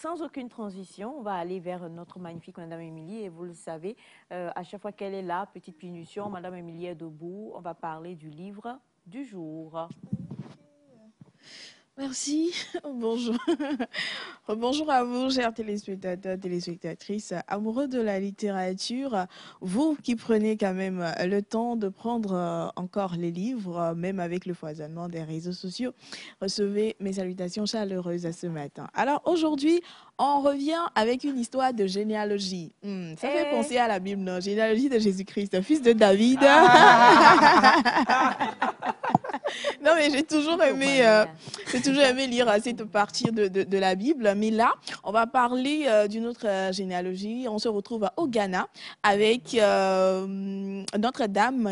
sans aucune transition, on va aller vers notre magnifique Madame Émilie. Et vous le savez, à chaque fois qu'elle est là, petite punition, Madame Émilie est debout. On va parler du livre du jour. Merci. Bonjour. Bonjour à vous, chers téléspectateurs, téléspectatrices, amoureux de la littérature. Vous qui prenez quand même le temps de prendre encore les livres, même avec le foisonnement des réseaux sociaux, recevez mes salutations chaleureuses à ce matin. Alors aujourd'hui, on revient avec une histoire de généalogie. Ça fait penser à la Bible, non? Généalogie de Jésus-Christ, fils de David. Non, mais j'ai toujours aimé lire cette partie de la Bible. Mais là, on va parler d'une autre généalogie. On se retrouve au Ghana avec Notre-Dame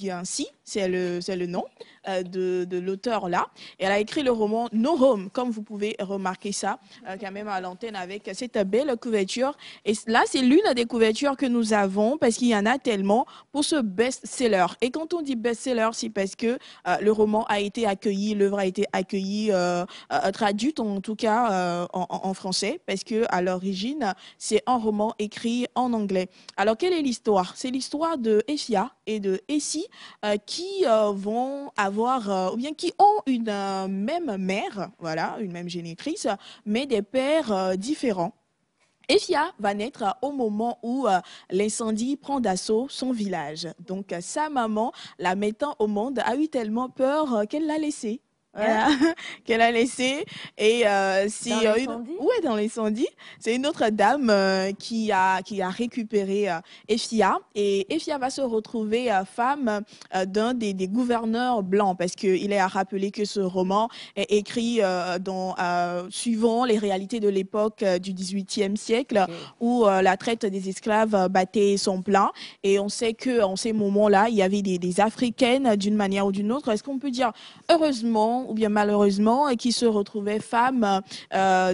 Yansi, c'est le nom de l'auteur là. Et elle a écrit le roman No Home, comme vous pouvez remarquer ça quand même à l'antenne avec cette belle couverture. Et là, c'est l'une des couvertures que nous avons parce qu'il y en a tellement pour ce best-seller. Et quand on dit best-seller, c'est parce que le roman a été accueilli, l'œuvre a été accueillie, traduite en tout cas en français, parce que à l'origine, c'est un roman écrit en anglais. Alors, quelle est l'histoire? C'est l'histoire de Ephia et de Essie qui vont avoir, ou bien qui ont une même mère, voilà, une même génitrice, mais des pères différents. Ephia va naître au moment où l'incendie prend d'assaut son village. Donc, sa maman, la mettant au monde, a eu tellement peur qu'elle l'a laissée. Voilà, qu'elle a laissé. Et c'est ouais, dans l'incendie. C'est une autre dame qui a récupéré Ephia. Et Ephia va se retrouver femme d'un des gouverneurs blancs, parce qu'il est à rappeler que ce roman est écrit suivant les réalités de l'époque du XVIIIe siècle, où la traite des esclaves battait son plein. Et on sait qu'en ces moments-là, il y avait des Africaines d'une manière ou d'une autre. Est-ce qu'on peut dire heureusement ou bien malheureusement, qui se retrouvaient femmes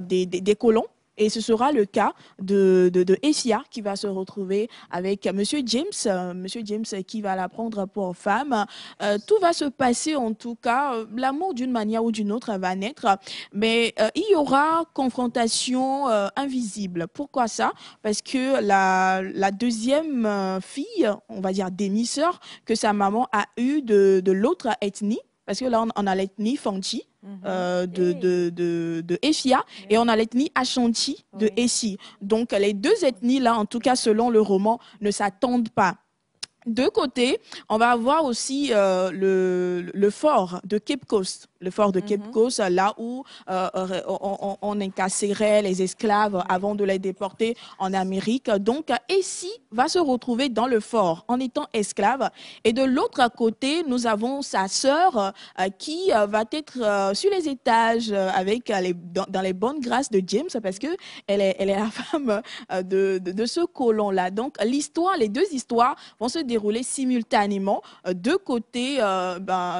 des colons. Et ce sera le cas de Essia qui va se retrouver avec Monsieur James qui va la prendre pour femme. Tout va se passer en tout cas, l'amour d'une manière ou d'une autre va naître, mais il y aura confrontation invisible. Pourquoi ça? Parce que la deuxième fille, on va dire demi-sœur, que sa maman a eue de l'autre ethnie, parce que là, on a l'ethnie Fanti de Ephia et on a l'ethnie Ashanti de Essie. Donc, les deux ethnies-là, en tout cas, selon le roman, ne s'attendent pas. De côté, on va avoir aussi le fort de Cape Coast. Le fort de Cape Coast, là où on incarcérait les esclaves avant de les déporter en Amérique. Donc, Essie va se retrouver dans le fort en étant esclave. Et de l'autre côté, nous avons sa sœur qui va être sur les étages avec dans les bonnes grâces de James, parce que elle est la femme de ce colon-là. Donc, les deux histoires vont se dérouler simultanément. De côté,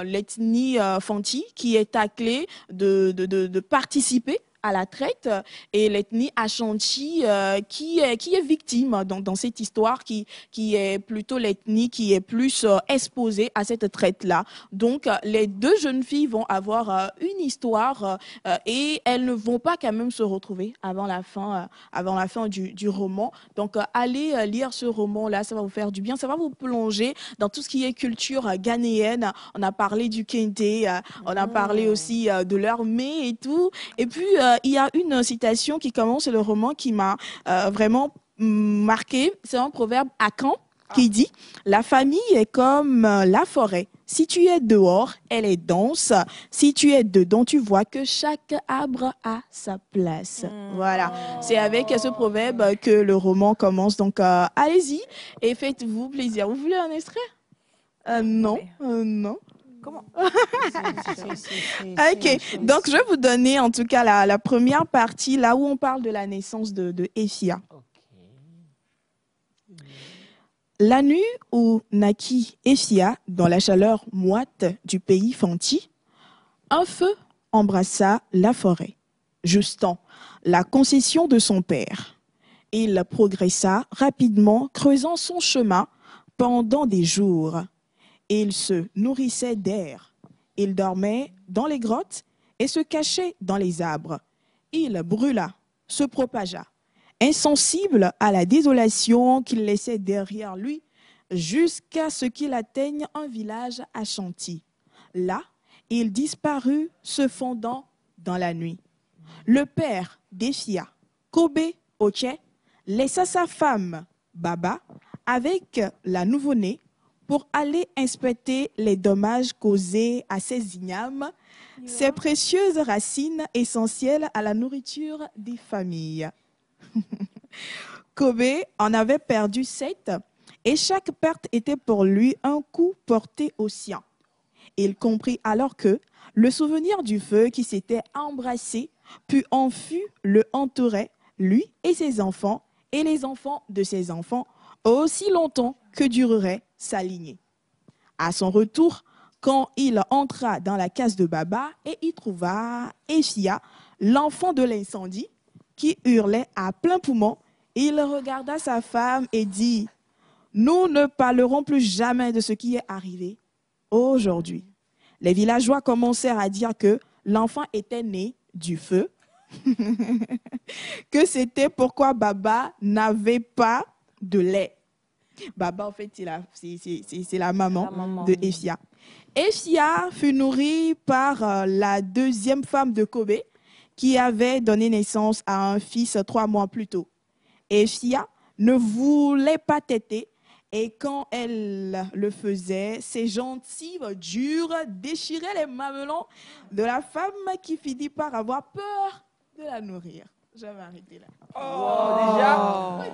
l'ethnie Fanti qui est taclée de participer à la traite, et l'ethnie Ashanti qui est victime dans cette histoire, qui est plutôt l'ethnie qui est plus exposée à cette traite-là. Donc, les deux jeunes filles vont avoir une histoire et elles ne vont pas quand même se retrouver avant la fin du roman. Donc, allez lire ce roman-là, ça va vous faire du bien, ça va vous plonger dans tout ce qui est culture ghanéenne. On a parlé du kente, on a parlé aussi de leur mets et tout. Et puis, il y a une citation qui commence le roman qui m'a vraiment marqué. C'est un proverbe akan qui dit « La famille est comme la forêt. Si tu es dehors, elle est dense. Si tu es dedans, tu vois que chaque arbre a sa place. » Voilà. C'est avec ce proverbe que le roman commence. Donc, allez-y et faites-vous plaisir. Vous voulez un extrait? Non. Non. Comment? Ok, donc je vais vous donner en tout cas la première partie, là où on parle de la naissance de Ephia. La nuit où naquit Ephia, dans la chaleur moite du pays Fanti, un feu embrassa la forêt. Justant, la concession de son père. Il progressa rapidement, creusant son chemin pendant des jours. Il se nourrissait d'air. Il dormait dans les grottes et se cachait dans les arbres. Il brûla se propagea, insensible à la désolation qu'il laissait derrière lui, jusqu'à ce qu'il atteigne un village à Chantilly. Là, il disparut, se fondant dans la nuit. Le père d'Efia, Kobe Oche, laissa sa femme, Baba, avec la nouveau-née pour aller inspecter les dommages causés à ces ignames, ces précieuses racines essentielles à la nourriture des familles. Kobe en avait perdu 7 et chaque perte était pour lui un coup porté au sien. Il comprit alors que le souvenir du feu qui s'était embrassé puis en fut le entourait, lui et ses enfants et les enfants de ses enfants, aussi longtemps que durerait sa lignée. À son retour, quand il entra dans la case de Baba et y trouva Efia, l'enfant de l'incendie, qui hurlait à plein poumon, il regarda sa femme et dit « Nous ne parlerons plus jamais de ce qui est arrivé aujourd'hui. » Les villageois commencèrent à dire que l'enfant était né du feu, que c'était pourquoi Baba n'avait pas de lait. Baba, en fait, c'est la maman de Efia. Efia fut nourrie par la deuxième femme de Kobe, qui avait donné naissance à un fils 3 mois plus tôt. Efia ne voulait pas téter, et quand elle le faisait, ses gencives dures déchiraient les mamelons de la femme qui finit par avoir peur de la nourrir. Je vais m'arrêter là. Oh, déjà?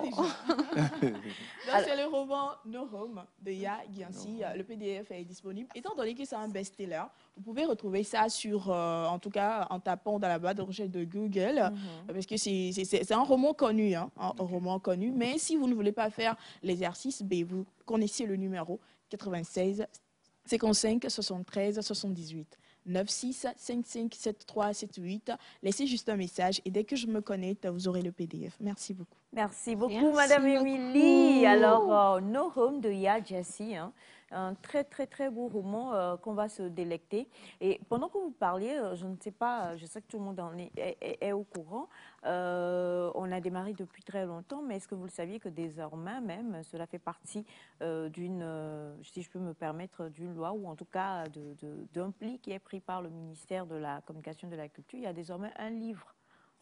C'est le roman No Home de Ya Guiancy. Le PDF est disponible. Étant donné que c'est un best-seller, vous pouvez retrouver ça sur, en tout cas, en tapant dans la barre de recherche de Google, parce que c'est un roman connu, hein, un roman connu. Mais si vous ne voulez pas faire l'exercice, vous connaissez le numéro 96 55 73 78. 96 55 73 78. Laissez juste un message et dès que je me connecte, vous aurez le PDF. Merci beaucoup. Merci beaucoup, Madame Émilie. Alors, No Home de Ya Guiancy, hein, un très, très, très beau roman qu'on va se délecter. Et pendant que vous parliez, je ne sais pas, je sais que tout le monde est au courant. On a démarré depuis très longtemps, mais est-ce que vous le saviez que désormais même, cela fait partie d'une, si je peux me permettre, d'une loi ou en tout cas d'un pli qui est pris par le ministère de la Communication et de la Culture. Il y a désormais un livre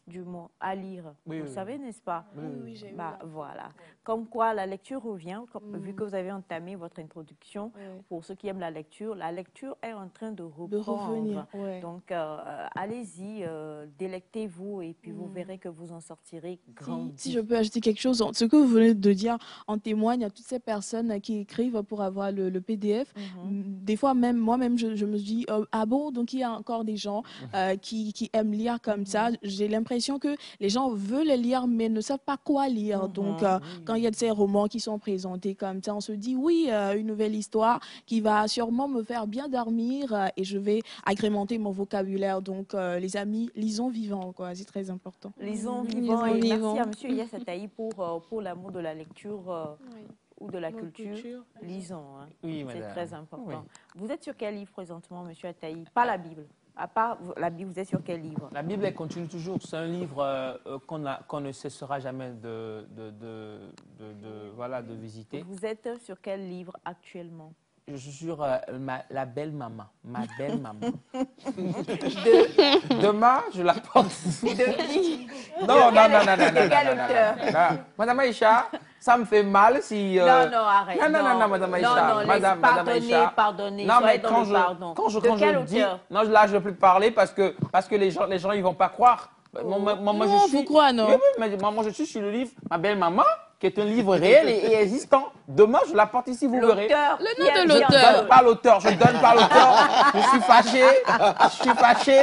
du mot à lire. Vous savez, n'est-ce pas? Oui, j'ai vu. Voilà. Comme quoi, la lecture revient, vu que vous avez entamé votre introduction. Pour ceux qui aiment la lecture est en train de revenir. Donc, allez-y, délectez-vous et puis vous verrez que vous en sortirez grandi. Si je peux ajouter quelque chose, ce que vous venez de dire en témoigne à toutes ces personnes qui écrivent pour avoir le PDF. Des fois, même moi-même, je me dis, ah bon, donc il y a encore des gens qui aiment lire comme ça. J'ai l'impression que les gens veulent lire mais ne savent pas quoi lire. Donc, quand il y a de ces romans qui sont présentés comme ça, on se dit oui, une nouvelle histoire qui va sûrement me faire bien dormir et je vais agrémenter mon vocabulaire. Donc, les amis, lisons vivant, quoi. C'est très important. Lisons vivant. Et merci à M. Ilyas Ataï pour l'amour de la lecture. Ou de la culture, lisons. Hein. Oui, c'est très important. Oui. Vous êtes sur quel livre présentement, M. Ataï? Pas la Bible. À part la Bible, vous êtes sur quel livre? La Bible, elle continue toujours. C'est un livre qu'on ne cessera jamais de visiter. Vous êtes sur quel livre actuellement? Je suis sur la belle maman. Ma belle maman. Demain, je la porte. De qui? Non. Madame Aïcha, ça me fait mal si... Non, arrête. Non, Madame Aïcha. Madame Aïcha. Pardonnez. Non, mais quand je dis... Non, là, je ne vais plus parler parce que les gens, ils ne vont pas croire. Vous croyez, non? Oui, mais moi, je suis sur le livre Ma belle maman, qui est un livre réel et existant. Demain, je la porte ici, vous verrez. Le nom de l'auteur. Je donne pas l'auteur. Je donne pas l'auteur. Je suis fâché.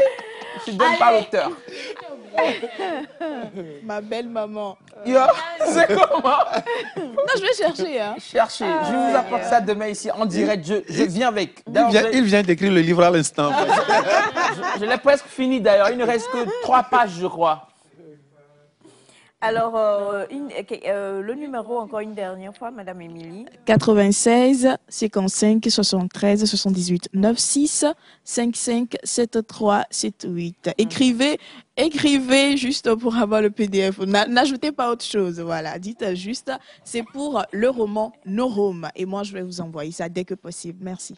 Je donne pas l'auteur. Ma belle maman. C'est comment? Non, je vais chercher. Hein. Cherchez. Je vous apporte ça demain ici en direct. Je viens avec. Il vient d'écrire le livre à l'instant. Je l'ai presque fini d'ailleurs. Il ne reste que 3 pages, je crois. Alors, le numéro, encore une dernière fois, Madame Émilie. 96 55 73 78 96 55 73 78. Écrivez juste pour avoir le PDF. N'ajoutez pas autre chose. Voilà, dites juste, c'est pour le roman No Home. Et moi, je vais vous envoyer ça dès que possible. Merci.